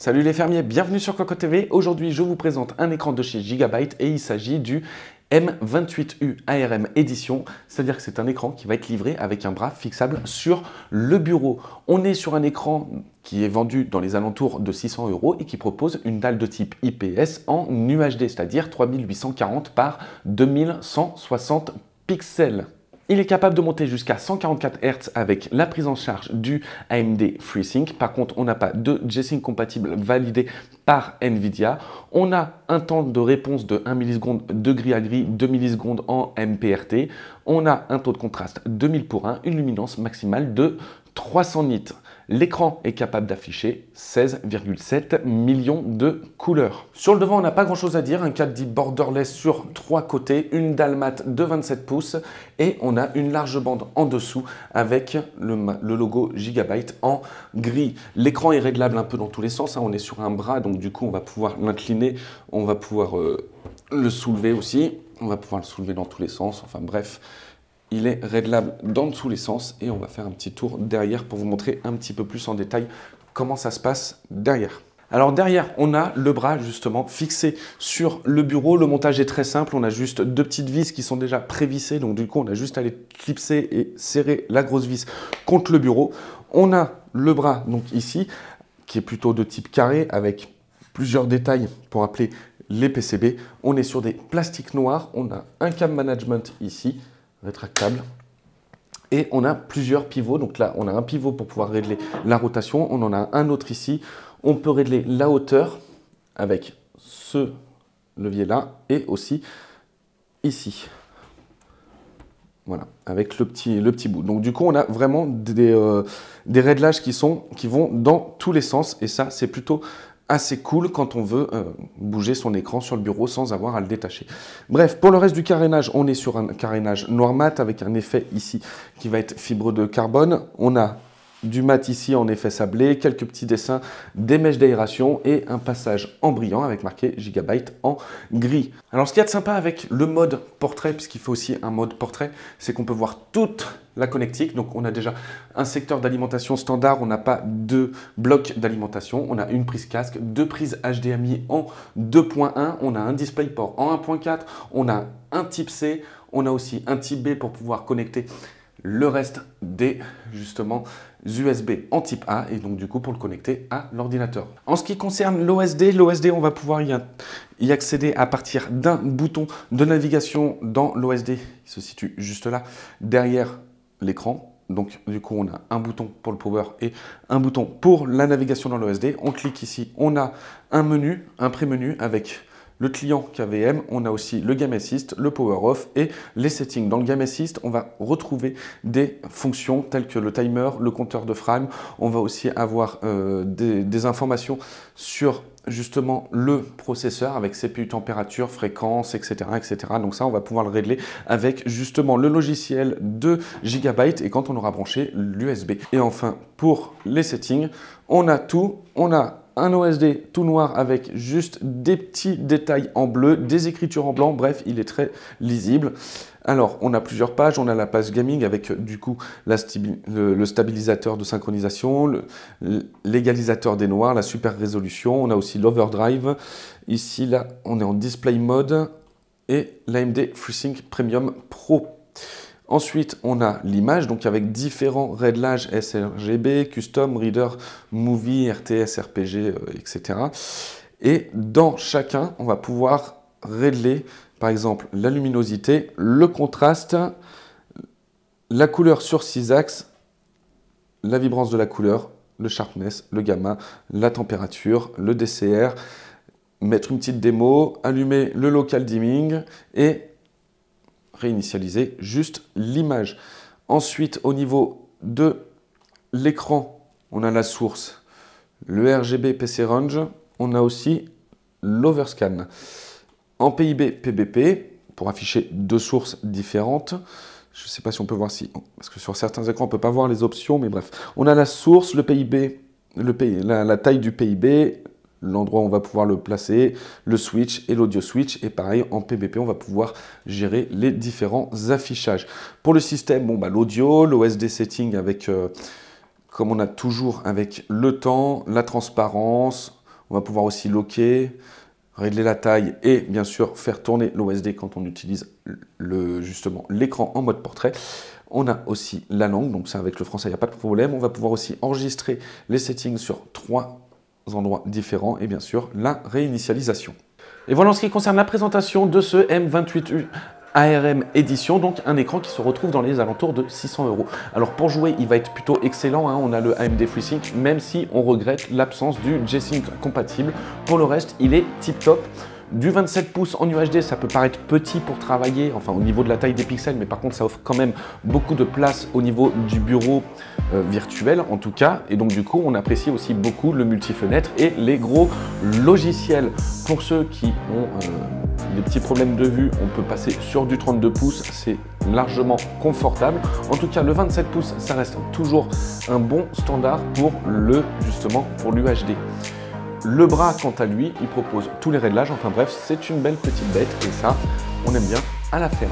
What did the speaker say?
Salut les fermiers, bienvenue sur Coco TV. Aujourd'hui, je vous présente un écran de chez Gigabyte et il s'agit du M28U ARM Edition, c'est-à-dire que c'est un écran qui va être livré avec un bras fixable sur le bureau. On est sur un écran qui est vendu dans les alentours de 600 € et qui propose une dalle de type IPS en UHD, c'est-à-dire 3840 par 2160 pixels. Il est capable de monter jusqu'à 144 Hz avec la prise en charge du AMD FreeSync. Par contre, on n'a pas de G-Sync compatible validé par Nvidia. On a un temps de réponse de 1 milliseconde de gris à gris, 2 millisecondes en MPRT. On a un taux de contraste 2000 pour 1, une luminance maximale de 300 nits. L'écran est capable d'afficher 16,7 millions de couleurs. Sur le devant, on n'a pas grand chose à dire. Un cadre dit borderless sur 3 côtés, une dalle mat de 27 pouces et on a une large bande en dessous avec le logo Gigabyte en gris. L'écran est réglable un peu dans tous les sens. On est sur un bras, donc du coup, on va pouvoir l'incliner. On va pouvoir le soulever aussi. On va pouvoir le soulever dans tous les sens. Enfin bref. Il est réglable dans tous les sens et on va faire un petit tour derrière pour vous montrer un petit peu plus en détail comment ça se passe derrière. Alors derrière, on a le bras justement fixé sur le bureau. Le montage est très simple, on a juste deux petites vis qui sont déjà prévissées. Donc du coup, on a juste à les clipser et serrer la grosse vis contre le bureau. On a le bras donc ici qui est plutôt de type carré avec plusieurs détails pour appeler les PCB. On est sur des plastiques noirs, on a un câble management ici, rétractable. Et on a plusieurs pivots. Donc là, on a un pivot pour pouvoir régler la rotation. On en a un autre ici. On peut régler la hauteur avec ce levier-là et aussi ici. Voilà, avec le petit bout. Donc du coup, on a vraiment des réglages qui vont dans tous les sens. Et ça, c'est plutôt assez cool quand on veut bouger son écran sur le bureau sans avoir à le détacher. Bref, pour le reste du carénage, on est sur un carénage noir mat avec un effet ici qui va être fibre de carbone. On a du mat ici en effet sablé, quelques petits dessins, des mèches d'aération et un passage en brillant avec marqué Gigabyte en gris. Alors ce qu'il y a de sympa avec le mode portrait, puisqu'il faut aussi un mode portrait, c'est qu'on peut voir toute la connectique. Donc on a déjà un secteur d'alimentation standard, on n'a pas deux blocs d'alimentation, on a une prise casque, deux prises HDMI en 2.1, on a un DisplayPort en 1.4, on a un type C, on a aussi un type B pour pouvoir connecter le reste des justement USB en type A et donc du coup pour le connecter à l'ordinateur. En ce qui concerne l'OSD, on va pouvoir y accéder à partir d'un bouton de navigation dans l'OSD. Il se situe juste là derrière l'écran. Donc du coup on a un bouton pour le power et un bouton pour la navigation dans l'OSD. On clique ici, on a un menu, un pré-menu avec le client KVM, on a aussi le Game Assist, le Power Off et les settings. Dans le Game Assist, on va retrouver des fonctions telles que le timer, le compteur de frame. On va aussi avoir des informations sur justement le processeur avec CPU, température, fréquence, etc., etc. Donc ça, on va pouvoir le régler avec justement le logiciel de Gigabyte et quand on aura branché l'USB. Et enfin, pour les settings, on a tout. On a un OSD tout noir avec juste des petits détails en bleu, des écritures en blanc, bref, il est très lisible. Alors, on a plusieurs pages, on a la page gaming avec du coup le stabilisateur de synchronisation, l'égalisateur des noirs, la super résolution, on a aussi l'overdrive. Ici, là, on est en display mode et l'AMD FreeSync Premium Pro. Ensuite, on a l'image, donc avec différents réglages sRGB, Custom, Reader, Movie, RTS, RPG, etc. Et dans chacun, on va pouvoir régler, par exemple, la luminosité, le contraste, la couleur sur 6 axes, la vibrance de la couleur, le sharpness, le gamma, la température, le DCR, mettre une petite démo, allumer le local dimming et réinitialiser juste l'image. Ensuite, au niveau de l'écran, on a la source, le RGB PC Range, on a aussi l'Overscan. En PIB PBP, pour afficher deux sources différentes, je ne sais pas si on peut voir parce que sur certains écrans, on ne peut pas voir les options, mais bref. On a la source, le PIB, la taille du PIB, l'endroit où on va pouvoir le placer, le switch et l'audio switch. Et pareil, en PBP, on va pouvoir gérer les différents affichages. Pour le système, bon, l'audio, l'OSD setting avec, comme on a toujours avec le temps, la transparence. On va pouvoir aussi locker, régler la taille et bien sûr faire tourner l'OSD quand on utilise justement l'écran en mode portrait. On a aussi la langue, donc ça avec le français il n'y a pas de problème. On va pouvoir aussi enregistrer les settings sur 3 endroits différents et bien sûr la réinitialisation. Et voilà en ce qui concerne la présentation de ce M28U ARM Edition, donc un écran qui se retrouve dans les alentours de 600 €. Alors pour jouer, il va être plutôt excellent, hein. On a le AMD FreeSync, même si on regrette l'absence du G-Sync compatible. Pour le reste, il est tip top. Du 27 pouces en UHD, ça peut paraître petit pour travailler, enfin au niveau de la taille des pixels, mais par contre ça offre quand même beaucoup de place au niveau du bureau virtuel en tout cas. Et donc du coup, on apprécie aussi beaucoup le multi-fenêtre et les gros logiciels. Pour ceux qui ont des petits problèmes de vue, on peut passer sur du 32 pouces, c'est largement confortable. En tout cas, le 27 pouces, ça reste toujours un bon standard pour pour l'UHD. Le bras, quant à lui, il propose tous les réglages. Enfin bref, c'est une belle petite bête et ça, on aime bien à la ferme.